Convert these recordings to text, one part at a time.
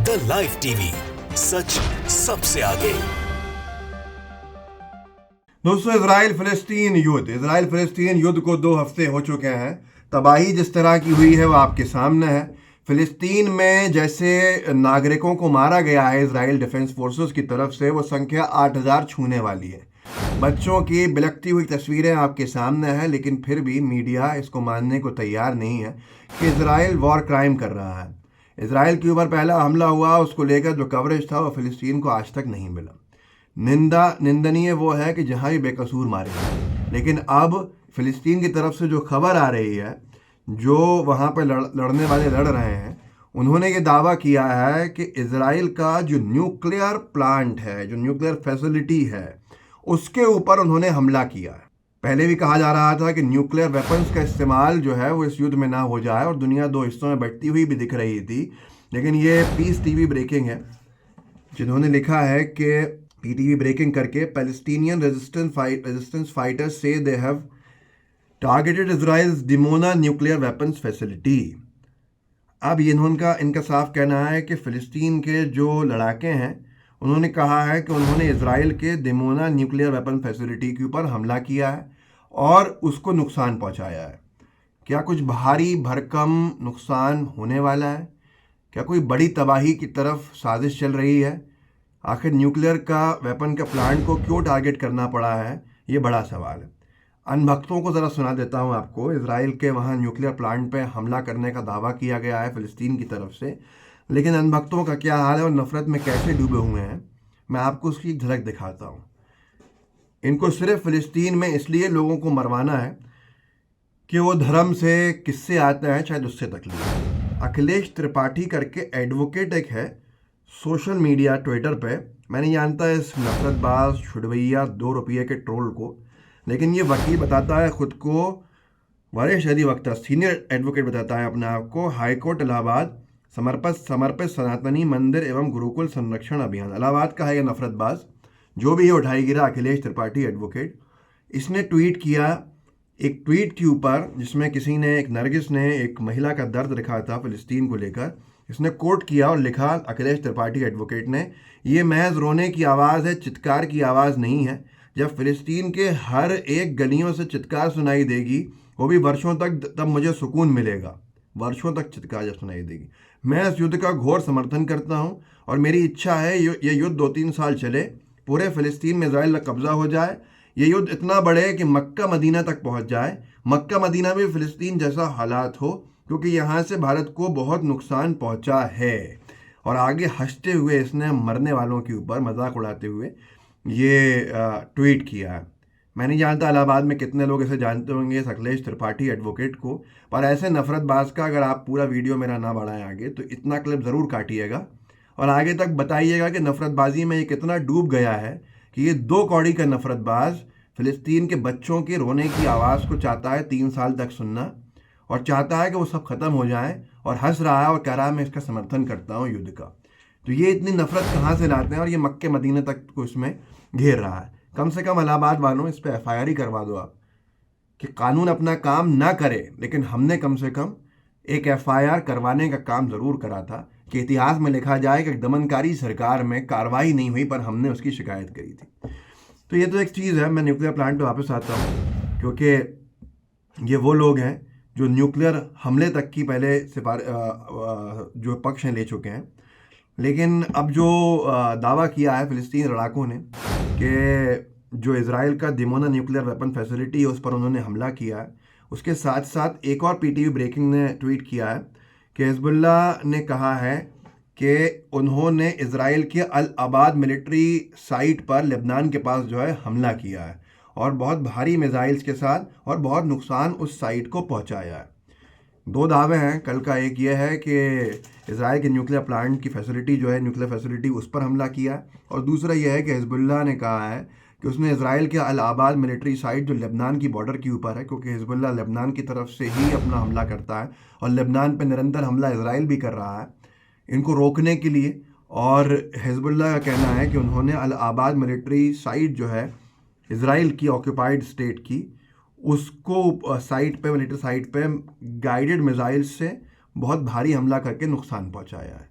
The live TV, सच सबसे आगे। दोस्तों, इसराइल फिलिस्तीन युद्ध को 2 हफ्ते हो चुके हैं। तबाही जिस तरह की हुई है वो आपके सामने है। फिलिस्तीन में जैसे नागरिकों को मारा गया है इसराइल डिफेंस फोर्सेस की तरफ से, वो संख्या 8,000 छूने वाली है। बच्चों की बिलखती हुई तस्वीरें आपके सामने हैं, लेकिन फिर भी मीडिया इसको मानने को तैयार नहीं है कि इसराइल वॉर क्राइम कर रहा है। इसराइल के ऊपर पहला हमला हुआ, उसको लेकर जो कवरेज था वो फिलिस्तीन को आज तक नहीं मिला। निंदनीय वो है कि जहाँ भी बेकसूर मारे गए, लेकिन अब फिलिस्तीन की तरफ से जो खबर आ रही है, जो वहाँ पर लड़ने वाले लड़ रहे हैं, उन्होंने ये दावा किया है कि इजराइल का जो न्यूक्लियर प्लांट है, जो न्यूक्लियर फैसिलिटी है, उसके ऊपर उन्होंने हमला किया है। पहले भी कहा जा रहा था कि न्यूक्लियर वेपन्स का इस्तेमाल जो है वो इस युद्ध में ना हो जाए, और दुनिया 2 हिस्सों में बंटती हुई भी दिख रही थी। लेकिन ये पीस टीवी ब्रेकिंग है, जिन्होंने लिखा है कि पीटीवी ब्रेकिंग करके पैलेस्टीनियन रेजिस्टेंस फाइटर्स से they have targeted Israel's Dimona nuclear weapons facility. अब ये इनका साफ कहना है कि फ़िलिस्तीन के जो लड़ाके हैं, उन्होंने कहा है कि उन्होंने इजराइल के दिमोना न्यूक्लियर वेपन फैसिलिटी के ऊपर हमला किया है और उसको नुकसान पहुंचाया है। क्या कुछ भारी भरकम नुकसान होने वाला है? क्या कोई बड़ी तबाही की तरफ साजिश चल रही है? आखिर न्यूक्लियर का वेपन का प्लांट को क्यों टारगेट करना पड़ा है, ये बड़ा सवाल है। अनभक्तों को ज़रा सुना देता हूँ आपको। इजराइल के वहाँ न्यूक्लियर प्लांट पे हमला करने का दावा किया गया है फ़िलिस्तीन की तरफ से, लेकिन अनभक्तों का क्या हाल है और नफ़रत में कैसे डूबे हुए हैं, मैं आपको उसकी एक झलक दिखाता हूँ। इनको सिर्फ फ़िलिस्तीन में इसलिए लोगों को मरवाना है कि वो धर्म से किससे आते हैं, शायद उससे तकलीफ। अखिलेश त्रिपाठी करके एडवोकेट एक है, सोशल मीडिया ट्विटर पे। मैं नहीं जानता इस नफरतबाज छुड़वैया 2 रुपये के ट्रोल को, लेकिन ये वकील बताता है खुद को, वरिष्ठ अधिवक्ता सीनियर एडवोकेट बताता है अपने आप को, हाईकोर्ट इलाहाबाद समर्पित सनातनी मंदिर एवं गुरुकुल संरक्षण अभियान। इलाहाबाद का है ये नफरतबाज, जो भी ये उठाई गिरा अखिलेश त्रिपाठी एडवोकेट। इसने ट्वीट किया एक ट्वीट के ऊपर, जिसमें किसी ने, एक नरगिस ने एक महिला का दर्द लिखा था फ़िलिस्तीन को लेकर। इसने कोट किया और लिखा अखिलेश त्रिपाठी एडवोकेट ने, ये महज रोने की आवाज़ है, चित्कार की आवाज़ नहीं है। जब फ़िलिस्तीन के हर एक गलियों से चित्कार सुनाई देगी, वो भी वर्षों तक, तब मुझे सुकून मिलेगा। वर्षों तक चित्कार जब सुनाई देगी। मैं इस युद्ध का घोर समर्थन करता हूँ और मेरी इच्छा है ये युद्ध 2-3 साल चले, पूरे फ़िलिस्तीन में इजराइल का कब्ज़ा हो जाए। ये युद्ध इतना बढ़े कि मक्का मदीना तक पहुँच जाए, मक्का मदीना में फ़िलिस्तीन जैसा हालात हो, क्योंकि यहाँ से भारत को बहुत नुकसान पहुँचा है। और आगे हंसते हुए इसने मरने वालों के ऊपर मजाक उड़ाते हुए ये ट्वीट किया है। मैं नहीं जानता इलाहाबाद में कितने लोग इसे जानते होंगे, इस अखिलेश त्रिपाठी एडवोकेट को, पर ऐसे नफरतबाज का अगर आप पूरा वीडियो मेरा ना बढ़ाएं आगे, तो इतना क्लिप ज़रूर काटिएगा और आगे तक बताइएगा कि नफरतबाजी में ये कितना डूब गया है कि ये 2 कौड़ी का नफरतबाज फ़िलिस्तीन के बच्चों के रोने की आवाज़ को चाहता है 3 साल तक सुनना, और चाहता है कि वो सब ख़त्म हो जाए, और हंस रहा है और कह रहा है मैं इसका समर्थन करता हूँ युद्ध का। तो ये इतनी नफरत कहाँ से लाते हैं, और ये मक्के मदीने तक को इसमें घेर रहा है। कम से कम इलाहाबाद वालों, इस पर FIR ही करवा दो आप, कि कानून अपना काम ना करे, लेकिन हमने कम से कम एक FIR करवाने का काम ज़रूर करा था, कि इतिहास में लिखा जाए कि दमनकारी सरकार में कार्रवाई नहीं हुई पर हमने उसकी शिकायत करी थी। तो ये तो एक चीज़ है। मैं न्यूक्लियर प्लांट पर वापस आता हूँ, क्योंकि ये वो लोग हैं जो न्यूक्लियर हमले तक की पहले जो पक्ष हैं ले चुके हैं। लेकिन अब जो दावा किया है फ़िलिस्तीन लड़ाकों ने कि जो इजराइल का दिमोना न्यूक्लियर वेपन फैसिलिटी है उस पर उन्होंने हमला किया है, उसके साथ साथ एक और पीटीवी ब्रेकिंग ने ट्वीट किया है कि हिजबुल्लाह ने कहा है कि उन्होंने इजराइल के अल अबाद मिलिट्री साइट पर लेबनान के पास जो है हमला किया है, और बहुत भारी मिसाइल्स के साथ, और बहुत नुकसान उस साइट को पहुंचाया है। 2 दावे हैं कल का। एक ये है कि इजराइल के न्यूक्लियर प्लांट की फैसिलिटी जो है, न्यूक्लियर फैसिलिटी, उस पर हमला किया है, और दूसरा यह है कि हिजबुल्लाह ने कहा है कि उसने इजराइल के अल आबाद मिलिट्री साइट, जो लेबनान की बॉर्डर के ऊपर है, क्योंकि हिजबुल्लाह लेबनान की तरफ से ही अपना हमला करता है, और लेबनान पे निरंतर हमला इजराइल भी कर रहा है इनको रोकने के लिए। और हिजबुल्लाह का कहना है कि उन्होंने अल आबाद मिलिट्री साइट जो है इजराइल की ऑक्यूपाइड स्टेट की, उसको साइट पे, मिलिट्री साइट पे गाइडेड मिसाइल से बहुत भारी हमला करके नुकसान पहुंचाया है।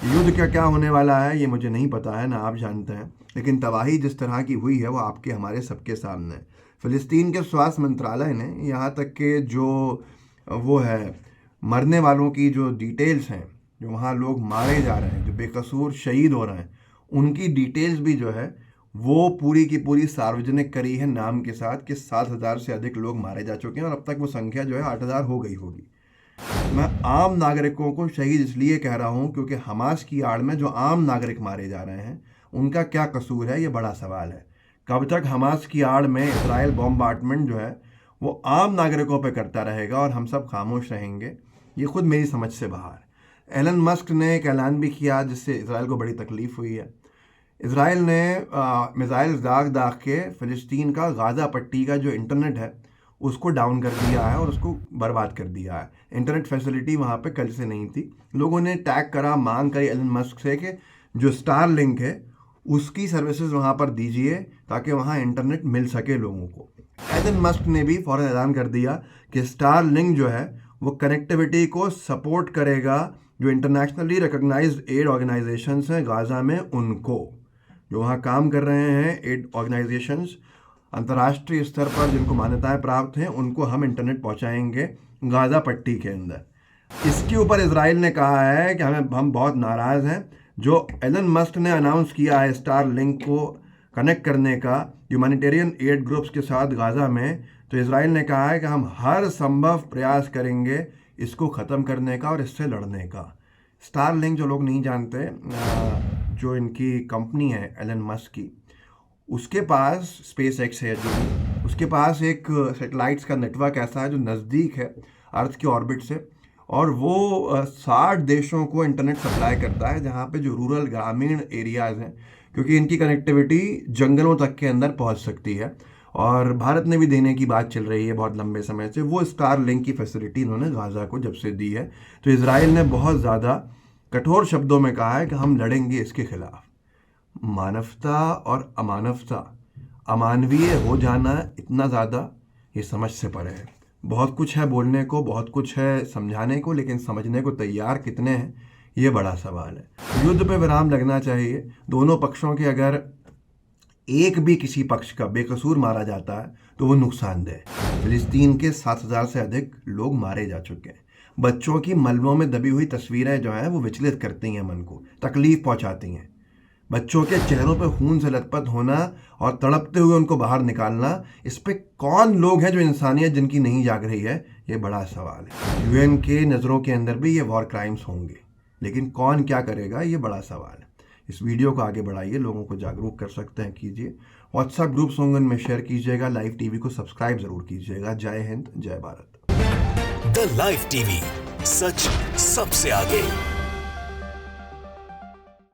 युद्ध क्या होने वाला है ये मुझे नहीं पता है, ना आप जानते हैं, लेकिन तबाही जिस तरह की हुई है वो आपके हमारे सबके सामने है। फ़िलिस्तीन के स्वास्थ्य मंत्रालय ने यहाँ तक के जो वो है मरने वालों की जो डिटेल्स हैं, जो वहाँ लोग मारे जा रहे हैं, जो बेकसूर शहीद हो रहे हैं, उनकी डिटेल्स भी जो है वो पूरी की पूरी सार्वजनिक करी है नाम के साथ कि 7,000 से अधिक लोग मारे जा चुके हैं और अब तक वो संख्या जो है 8,000 हो गई होगी। मैं आम नागरिकों को शहीद इसलिए कह रहा हूं क्योंकि हमास की आड़ में जो आम नागरिक मारे जा रहे हैं उनका क्या कसूर है, ये बड़ा सवाल है। कब तक हमास की आड़ में इजराइल बॉम्बार्डमेंट जो है वो आम नागरिकों पे करता रहेगा और हम सब खामोश रहेंगे, ये खुद मेरी समझ से बाहर। एलन मस्क ने एक ऐलान भी किया जिससे इजराइल को बड़ी तकलीफ हुई है। इजराइल ने मिसाइल दाग के फ़िलिस्तीन का गाज़ा पट्टी का जो इंटरनेट है उसको डाउन कर दिया है और उसको बर्बाद कर दिया है। इंटरनेट फैसिलिटी वहाँ पे कल से नहीं थी। लोगों ने टैग करा, मांग करी एलन मस्क से कि जो स्टार लिंक है उसकी सर्विसेज वहाँ पर दीजिए ताकि वहाँ इंटरनेट मिल सके लोगों को। एलन मस्क ने भी फ़ौरन ऐलान कर दिया कि स्टार लिंक जो है वो कनेक्टिविटी को सपोर्ट करेगा जो इंटरनेशनली रिकॉग्नाइज्ड एड ऑर्गेनाइजेशंस हैं गाज़ा में, उनको जो वहाँ काम कर रहे हैं एड ऑर्गेनाइजेशंस अंतर्राष्ट्रीय स्तर पर जिनको मान्यताएं प्राप्त हैं, उनको हम इंटरनेट पहुंचाएंगे गाज़ा पट्टी के अंदर। इसके ऊपर इजराइल ने कहा है कि हम बहुत नाराज़ हैं। जो एलन मस्क ने अनाउंस किया है स्टार लिंक को कनेक्ट करने का ह्यूमैनिटेरियन एड ग्रुप्स के साथ गाज़ा में, तो इजराइल ने कहा है कि हम हर संभव प्रयास करेंगे इसको ख़त्म करने का और इससे लड़ने का। स्टार लिंक जो लोग नहीं जानते, जो इनकी कंपनी है एलन मस्क की, उसके पास स्पेस एक्स है जो उसके पास एक सैटेलाइट्स का नेटवर्क ऐसा है जो नज़दीक है अर्थ के ऑर्बिट से, और वो 60 देशों को इंटरनेट सप्लाई करता है जहाँ पे जो रूरल ग्रामीण एरियाज़ हैं, क्योंकि इनकी कनेक्टिविटी जंगलों तक के अंदर पहुँच सकती है और भारत ने भी देने की बात चल रही है बहुत लंबे समय से। वो स्टार लिंक की फैसिलिटी इन्होंने गाज़ा को जब से दी है, तो इजराइल ने बहुत ज़्यादा कठोर शब्दों में कहा है कि हम लड़ेंगे इसके खिलाफ। मानवता और अमानवता, अमानवीय हो जाना इतना ज़्यादा, ये समझ से परे है। बहुत कुछ है बोलने को, बहुत कुछ है समझाने को, लेकिन समझने को तैयार कितने हैं ये बड़ा सवाल है। युद्ध पे विराम लगना चाहिए। दोनों पक्षों के अगर एक भी किसी पक्ष का बेकसूर मारा जाता है तो वो नुकसानदेह। फिलिस्तीन के 7,000 से अधिक लोग मारे जा चुके हैं। बच्चों की मलबों में दबी हुई तस्वीरें जो हैं वो विचलित करती हैं मन को, तकलीफ पहुंचाती हैं। बच्चों के चेहरों पे खून से लथपथ होना और तड़पते हुए उनको बाहर निकालना, इस पे कौन लोग हैं जो इंसानियत जिनकी नहीं जाग रही है, ये बड़ा सवाल है। यूएन के नज़रों के अंदर भी ये वॉर क्राइम्स होंगे, लेकिन कौन क्या करेगा ये बड़ा सवाल है। इस वीडियो को आगे बढ़ाइए, लोगों को जागरूक कर सकते हैं, कीजिए। व्हाट्सएप ग्रुप्स होंगे उनमें शेयर कीजिएगा। लाइव टीवी को सब्सक्राइब जरूर कीजिएगा। जय हिंद, जय भारत। द लाइव टीवी, सच सबसे आगे।